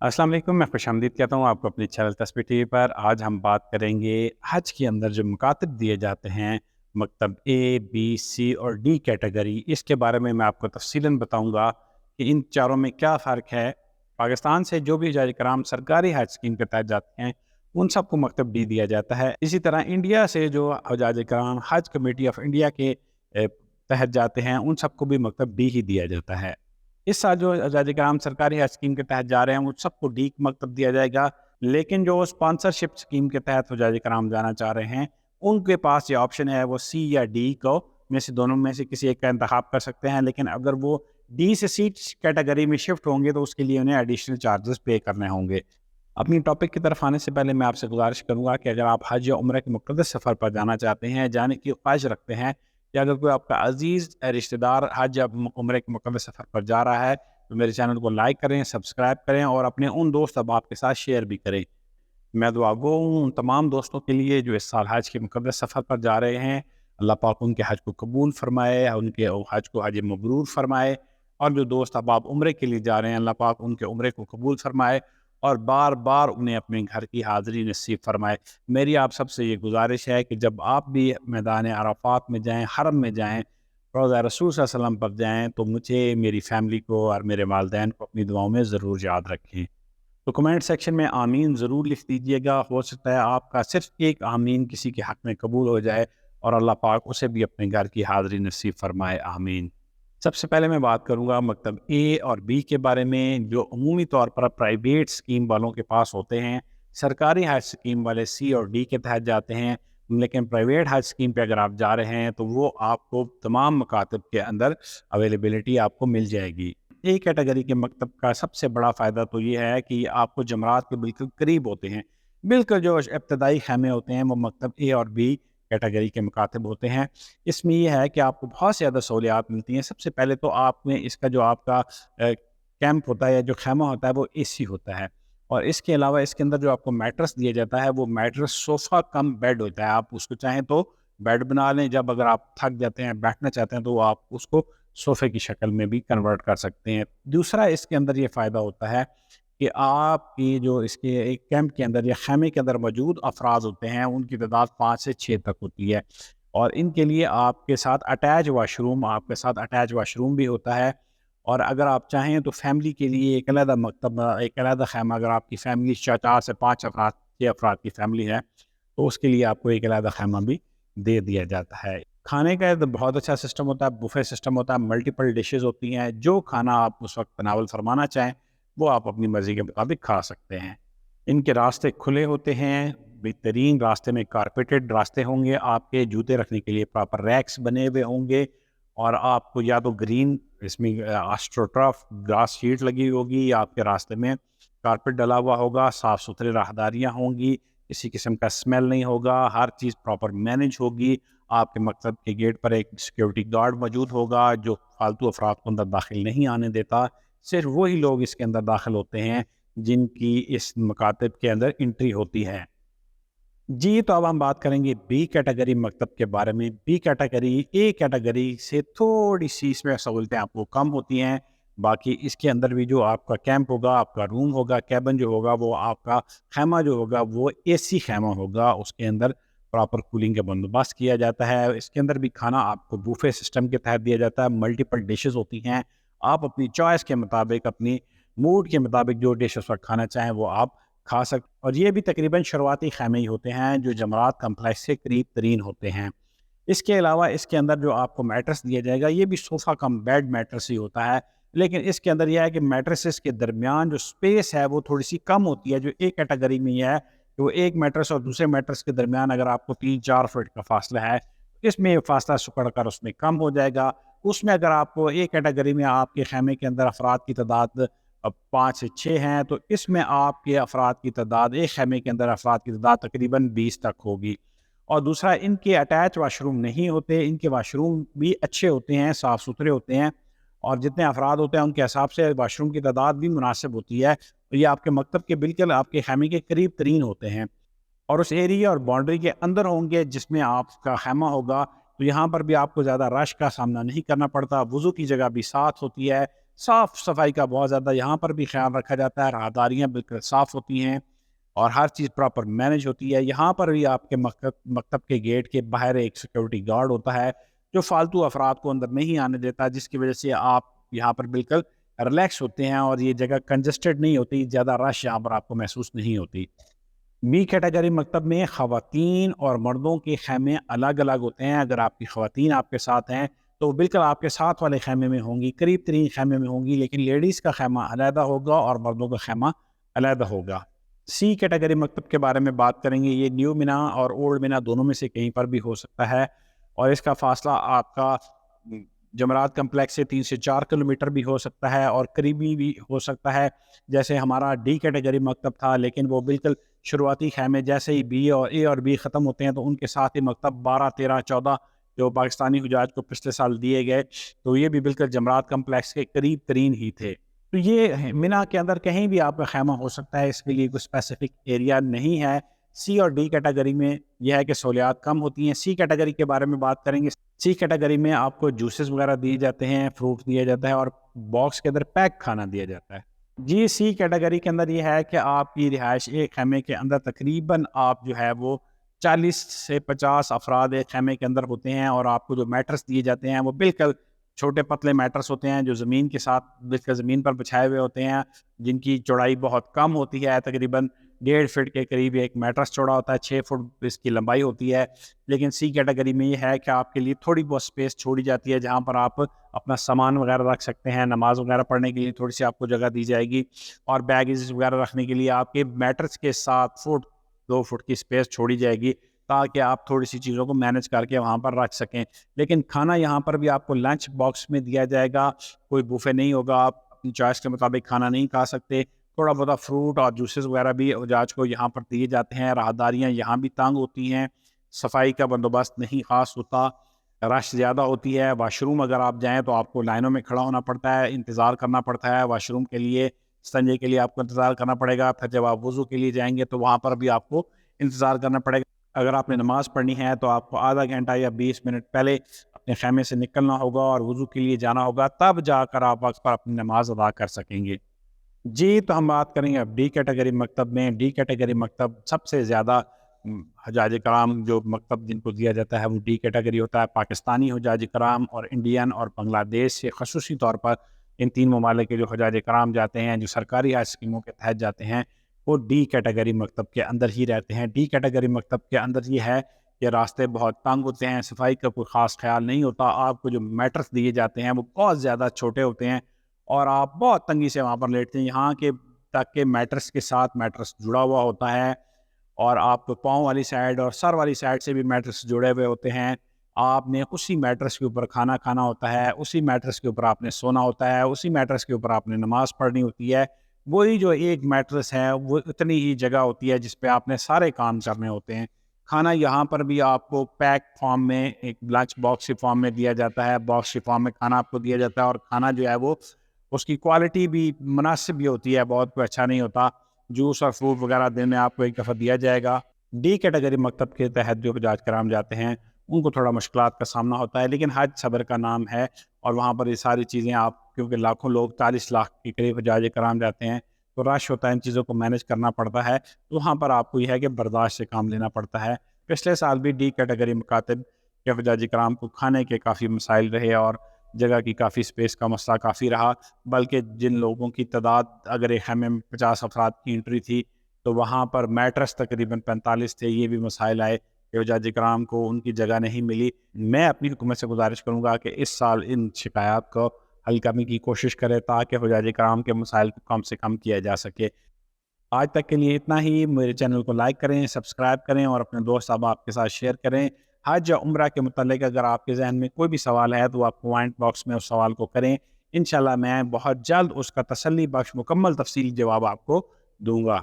अस्सलाम वालेकुम, मैं खुशामदीद कहता हूँ आपको अपनी चैनल तस्बीह टीवी पर। आज हम बात करेंगे हज के अंदर जो मकातब दिए जाते हैं, मकतब ए, बी, सी और डी कैटेगरी, इसके बारे में मैं आपको तफसीलन बताऊँगा कि इन चारों में क्या फ़र्क है। पाकिस्तान से जो भी हज्जाज कराम सरकारी हज स्कीम के तहत जाते हैं, उन सबको मकतब डी दिया जाता है। इसी तरह इंडिया से जो हज्जाज कराम हज कमेटी ऑफ इंडिया के तहत जाते हैं, उन सबको भी मकतब डी ही दिया जाता है। इस साल जो हज्जाज कराम सरकारी हज स्कीम के तहत जा रहे हैं, वो सबको डी मकतब दिया जाएगा। लेकिन जो स्पॉन्सरशिप स्कीम के तहत हज्जाज कराम जाना चाह रहे हैं, उनके पास ये ऑप्शन है, वो सी या डी को में से दोनों में से किसी एक का इंतखाब कर सकते हैं। लेकिन अगर वो डी से सी कैटेगरी में शिफ्ट होंगे तो उसके लिए उन्हें एडिशनल चार्जेस पे करने होंगे। अपनी टॉपिक की तरफ आने से पहले मैं आपसे गुजारिश करूंगा कि अगर आप हज या उम्र के मुक़द्दस सफ़र पर जाना चाहते हैं, जाने की ख्वाहिश रखते हैं, या अगर कोई आपका अजीज़ रिश्तेदार हज या उम्र के मुक़द्दस सफ़र पर जा रहा है, तो मेरे चैनल को लाइक करें, सब्सक्राइब करें और अपने उन दोस्त अहबाब के साथ शेयर भी करें। मैं दुआ गो हूँ उन तमाम दोस्तों के लिए जो इस साल हज के मुक़द्दस सफ़र पर जा रहे हैं। अल्लाह पाक उनके हज को कबूल फ़रमाए, उनके हज को हज मबरूर फ़रमाए। और जो दोस्त अहबाब उम्रे के लिए जा रहे हैं, अल्लाह पाक उनके उम्रे को कबूल फ़रमाए और बार बार उन्हें अपने घर की हाज़िरी नसीब फ़रमाए। मेरी आप सबसे ये गुजारिश है कि जब आप भी मैदान अराफ़ात में जाएँ, हरम में जाएँ, रोज़ा रसूल सल्लल्लाहु अलैहि वसल्लम पर जाएँ, तो मुझे, मेरी फ़ैमिली को और मेरे वालिदैन को अपनी दुआओं में ज़रूर याद रखें। तो कमेंट सेक्शन में आमीन ज़रूर लिख दीजिएगा। हो सकता है आपका सिर्फ़ एक आमीन किसी के हक़ में कबूल हो जाए और अल्लाह पाक उसे भी अपने घर की हाज़िरी नसीब फ़रमाए, आमीन। सबसे पहले मैं बात करूंगा मकतब ए और बी के बारे में, जो अमूमी तौर पर प्राइवेट स्कीम वालों के पास होते हैं। सरकारी हज स्कीम वाले सी और डी के तहत जाते हैं, लेकिन प्राइवेट हज स्कीम पे अगर आप जा रहे हैं तो वो आपको तमाम मकातब के अंदर अवेलेबिलिटी आपको मिल जाएगी। ए कैटेगरी के मकतब का सबसे बड़ा फ़ायदा तो ये है कि आपको जमरात के बिल्कुल करीब होते हैं। बिल्कुल जो इब्तदाई खैमे होते हैं वो मकतब ए और बी कैटेगरी के मुकातिब होते हैं। इसमें ये है कि आपको बहुत ज़्यादा सहूलियात मिलती हैं। सबसे पहले तो आप में इसका जो आपका कैंप होता है या जो खैमा होता है वो एसी होता है, और इसके अलावा इसके अंदर जो आपको मैट्रेस दिया जाता है वो मैट्रेस सोफ़ा कम बेड होता है। आप उसको चाहें तो बेड बना लें, जब अगर आप थक जाते हैं, बैठना चाहते हैं, तो आप उसको सोफ़े की शक्ल में भी कन्वर्ट कर सकते हैं। दूसरा इसके अंदर ये फ़ायदा होता है कि आपकी जो इसके एक कैंप के अंदर या खैमे के अंदर मौजूद अफराद होते हैं, उनकी तादाद 5 से 6 तक होती है, और इनके लिए आपके साथ अटैच वाशरूम भी होता है। और अगर आप चाहें तो फैमिली के लिए एक अलग मकतब, एक अलग खैमा, अगर आपकी फैमिली 4 से 5 अफराद, 6 अफराद की फैमिली है, तो उसके लिए आपको एक अलग खैमा भी दे दिया जाता है। खाने का तो बहुत अच्छा सिस्टम होता है, बुफे सिस्टम होता है, मल्टीपल डिशेज़ होती हैं। जो खाना आप उस वक्त तनावल फरमाना चाहें वो आप अपनी मर्ज़ी के मुताबिक खा सकते हैं। इनके रास्ते खुले होते हैं, बेहतरीन रास्ते में कारपेटेड रास्ते होंगे, आपके जूते रखने के लिए प्रॉपर रैक्स बने हुए होंगे, और आपको या तो ग्रीन इसमें एस्ट्रोटर्फ ग्रास शीट लगी होगी, या आपके रास्ते में कारपेट डला हुआ होगा, साफ़ सुथरी राहदारियाँ होंगी, किसी किस्म का स्मेल नहीं होगा, हर चीज़ प्रॉपर मैनेज होगी। आपके मकसद के गेट पर एक सिक्योरिटी गार्ड मौजूद होगा जो फालतू अफराद को अंदर दाखिल नहीं आने देता। सिर्फ वही लोग इसके अंदर दाखिल होते हैं जिनकी इस मकातब के अंदर एंट्री होती है। जी, तो अब हम बात करेंगे बी कैटेगरी मकतब के बारे में। बी कैटेगरी ए कैटेगरी से थोड़ी सी इसमें सहूलतें आपको कम होती हैं। बाकी इसके अंदर भी जो आपका कैंप होगा, आपका रूम होगा, कैबिन जो होगा, वो आपका खैमा जो होगा वो एसी खैमा होगा। उसके अंदर प्रॉपर कूलिंग का बंदोबस्त किया जाता है। इसके अंदर भी खाना आपको बूफे सिस्टम के तहत दिया जाता है। मल्टीपल डिशेज़ होती हैं, आप अपनी चॉइस के मुताबिक, अपनी मूड के मुताबिक जो डिश उस वक्त खाना चाहें वो आप खा सकते। और ये भी तकरीबन शुरुआती खैमे ही होते हैं जो जमरात कम्प्लेक्स से करीब तरीन होते हैं। इसके अलावा इसके अंदर जो आपको मैट्रेस दिया जाएगा, ये भी सोफ़ा कम बेड मैट्रेस ही होता है, लेकिन इसके अंदर यह है कि मैट्रेसेस के दरमियान जो स्पेस है वो थोड़ी सी कम होती है। जो एक कैटेगरी में यह है कि वो एक मैट्रेस और दूसरे मैट्रेस के दरमियान अगर आपको 3-4 फीट का फासला है, इसमें फासला सुकड़ कर उसमें कम हो जाएगा। उसमें अगर आपको एक कैटेगरी में आपके खैमे के अंदर अफराद की तादाद अब 5 से 6 हैं, तो इसमें आपके अफराद की तादाद, एक खैमे के अंदर अफराद की तादाद तकरीबन 20 तक होगी। और दूसरा, इनके अटैच वाशरूम नहीं होते, इनके वाशरूम भी अच्छे होते हैं, साफ़ सुथरे होते हैं, और जितने अफराद होते हैं उनके हिसाब से वाशरूम की तादाद भी मुनासिब होती है। तो ये आपके मकतब के बिल्कुल आपके खैमे के करीब तरीन होते हैं, और उस एरिया और बाउंड्री के अंदर होंगे जिसमें आपका खैमा होगा। तो यहाँ पर भी आपको ज़्यादा रश का सामना नहीं करना पड़ता। वज़ू की जगह भी साथ होती है, صاف صفائی کا بہت زیادہ یہاں پر بھی خیال رکھا جاتا ہے، راہداریاں بالکل صاف ہوتی ہیں اور ہر چیز پراپر مینج ہوتی ہے۔ یہاں پر بھی آپ کے مکتب کے گیٹ کے باہر ایک سیکیورٹی گارڈ ہوتا ہے جو فالتو افراد کو اندر نہیں آنے دیتا، جس کی وجہ سے آپ یہاں پر بالکل ریلیکس ہوتے ہیں اور یہ جگہ کنجسٹڈ نہیں ہوتی، زیادہ رش یہاں پر آپ کو محسوس نہیں ہوتی۔ بی کیٹیگری مکتب میں خواتین اور مردوں کے خیمے الگ الگ ہوتے ہیں۔ اگر آپ کی خواتین آپ کے ساتھ ہیں تو وہ بالکل آپ کے ساتھ والے خیمے میں ہوں گی، قریب ترین خیمے میں ہوں گی، لیکن لیڈیز کا خیمہ علیحدہ ہوگا اور مردوں کا خیمہ علیحدہ ہوگا۔ سی کیٹیگری مکتب کے بارے میں بات کریں گے، یہ نیو مینا اور اولڈ مینا دونوں میں سے کہیں پر بھی ہو سکتا ہے اور اس کا فاصلہ آپ کا جمرات کمپلیکس سے 3 سے 4 کلومیٹر بھی ہو سکتا ہے اور قریبی بھی ہو سکتا ہے۔ جیسے ہمارا ڈی کیٹیگری مکتب تھا، لیکن وہ بالکل شروعاتی خیمے جیسے ہی بی اور اے اور بی ختم ہوتے ہیں تو ان کے ساتھ ہی مکتب 12، 13، 14 جو پاکستانی حجاج کو پچھلے سال دیے گئے تو یہ بھی بالکل جمرات کمپلیکس کے قریب ترین ہی تھے۔ تو یہ مینا کے اندر کہیں بھی آپ کا خیمہ ہو سکتا ہے، اس کے لیے کوئی اسپیسیفک ایریا نہیں ہے۔ سی اور ڈی کیٹیگری میں یہ ہے کہ سہولیات کم ہوتی ہیں۔ سی کیٹیگری کے بارے میں بات کریں گے، سی کیٹیگری میں آپ کو جوسز وغیرہ دیے جاتے ہیں، فروٹ دیا جاتا ہے اور باکس کے اندر پیک کھانا دیا جاتا ہے۔ جی سی کیٹیگری کے اندر یہ ہے کہ آپ کی رہائش ایک خیمے کے اندر تقریباً آپ جو ہے وہ 40 سے 50 افراد ایک خیمے کے اندر ہوتے ہیں اور آپ کو جو میٹرس دیے جاتے ہیں وہ بالکل چھوٹے پتلے میٹرس ہوتے ہیں جو زمین کے ساتھ بالکل زمین پر بچھائے ہوئے ہوتے ہیں، جن کی چوڑائی بہت کم ہوتی ہے، تقریباً 1.5 فٹ کے قریب ایک میٹرس چوڑا ہوتا ہے، 6 فٹ اس کی لمبائی ہوتی ہے۔ لیکن سی کیٹیگری میں یہ ہے کہ آپ کے لیے تھوڑی بہت سپیس چھوڑی جاتی ہے جہاں پر آپ اپنا سامان وغیرہ رکھ سکتے ہیں، نماز وغیرہ پڑھنے کے لیے تھوڑی سی آپ کو جگہ دی جائے گی اور بیگز وغیرہ رکھنے کے لیے آپ کے میٹرس کے ساتھ 2 فٹ کی سپیس چھوڑی جائے گی تاکہ آپ تھوڑی سی چیزوں کو مینج کر کے وہاں پر رکھ سکیں۔ لیکن کھانا یہاں پر بھی آپ کو لنچ باکس میں دیا جائے گا، کوئی بوفے نہیں ہوگا، آپ اپنی چوائس کے مطابق کھانا نہیں کھا سکتے۔ تھوڑا بہت فروٹ اور جوسز وغیرہ بھی حجاج کو یہاں پر دیے جاتے ہیں۔ راہداریاں یہاں بھی تنگ ہوتی ہیں، صفائی کا بندوبست نہیں خاص ہوتا، رش زیادہ ہوتی ہے۔ واش روم اگر آپ جائیں تو آپ کو لائنوں میں کھڑا ہونا پڑتا ہے، انتظار کرنا پڑتا ہے واش روم کے لیے، استنجے کے لیے آپ کو انتظار کرنا پڑے گا۔ پھر جب آپ وضو کے لیے جائیں گے تو وہاں پر بھی آپ کو انتظار کرنا پڑے گا۔ اگر آپ نے نماز پڑھنی ہے تو آپ کو آدھا گھنٹہ یا 20 منٹ پہلے اپنے خیمے سے نکلنا ہوگا اور وضو کے لیے جانا ہوگا، تب جا کر آپ وقت پر اپنی نماز ادا کر سکیں گے۔ جی تو ہم بات کریں گے اب ڈی کیٹیگری مکتب میں۔ ڈی کیٹیگری مکتب سب سے زیادہ حجاج کرام جو مکتب جن کو دیا جاتا ہے وہ ڈی کیٹیگری ہوتا ہے۔ پاکستانی حجاج کرام اور انڈین اور بنگلہ دیش سے خصوصی طور پر ان 3 ممالک کے جو حجاج کرام جاتے ہیں، جو سرکاری حج اسکیموں کے تحت جاتے ہیں، وہ ڈی کیٹیگری مکتب کے اندر ہی رہتے ہیں۔ ڈی کیٹیگری مکتب کے اندر یہ ہے کہ راستے بہت تنگ ہوتے ہیں، صفائی کا کوئی خاص خیال نہیں ہوتا، آپ کو جو میٹرس دیے جاتے ہیں وہ بہت زیادہ چھوٹے ہوتے ہیں اور آپ بہت تنگی سے وہاں پر لیٹتے ہیں، یہاں کے تک کہ میٹرس کے ساتھ میٹرس جڑا ہوا ہوتا ہے اور آپ کو پاؤں والی سائڈ اور سر والی سائڈ سے بھی میٹرس جڑے ہوئے ہوتے ہیں۔ آپ نے اسی میٹرس کے اوپر کھانا کھانا ہوتا ہے، اسی میٹرس کے اوپر آپ نے سونا ہوتا ہے، اسی میٹرس کے اوپر آپ نے نماز پڑھنی ہوتی ہے۔ وہی جو ایک میٹرس ہے وہ اتنی ہی جگہ ہوتی ہے جس پہ آپ نے سارے کام کرنے ہوتے ہیں۔ کھانا یہاں پر بھی آپ کو پیک فارم میں، ایک لنچ باکس کی فارم میں دیا جاتا ہے، باکس کی فارم میں کھانا آپ کو دیا جاتا ہے اور کھانا جو ہے وہ اس کی کوالٹی بھی مناسب بھی ہوتی ہے، بہت کوئی اچھا نہیں ہوتا۔ جوس اور فروٹ وغیرہ دن میں آپ کو ایک دفعہ دیا جائے گا۔ ڈی کیٹیگری مکتب کے تحت جو حجاج کرام جاتے ہیں ان کو تھوڑا مشکلات کا سامنا ہوتا ہے، لیکن حج صبر کا نام ہے اور وہاں پر یہ ساری چیزیں آپ، کیونکہ لاکھوں لوگ، 40 لاکھ کے قریب حجاج کرام جاتے ہیں تو رش ہوتا ہے، ان چیزوں کو مینج کرنا پڑتا ہے، تو وہاں پر آپ کو یہ ہے کہ برداشت سے کام لینا پڑتا ہے۔ پچھلے سال بھی ڈی کیٹیگری مکاتب کے حجاج کرام کو کھانے کے کافی مسائل رہے اور جگہ کی کافی سپیس کا مسئلہ کافی رہا، بلکہ جن لوگوں کی تعداد اگر ایک خیمے میں 50 افراد کی انٹری تھی تو وہاں پر میٹرس تقریباً 45 تھے۔ یہ بھی مسائل آئے کہ حجاج کرام کو ان کی جگہ نہیں ملی۔ میں اپنی حکومت سے گزارش کروں گا کہ اس سال ان شکایات کو حل کرنے کی کوشش کرے تاکہ حجاج کرام کے مسائل کو کم سے کم کیا جا سکے۔ آج تک کے لیے اتنا ہی۔ میرے چینل کو لائک کریں، سبسکرائب کریں اور اپنے دوست احباب کے ساتھ شیئر کریں۔ حج یا عمرہ کے متعلق اگر آپ کے ذہن میں کوئی بھی سوال ہے تو آپ کمنٹ باکس میں اس سوال کو کریں، انشاءاللہ میں بہت جلد اس کا تسلی بخش مکمل تفصیلی جواب آپ کو دوں گا۔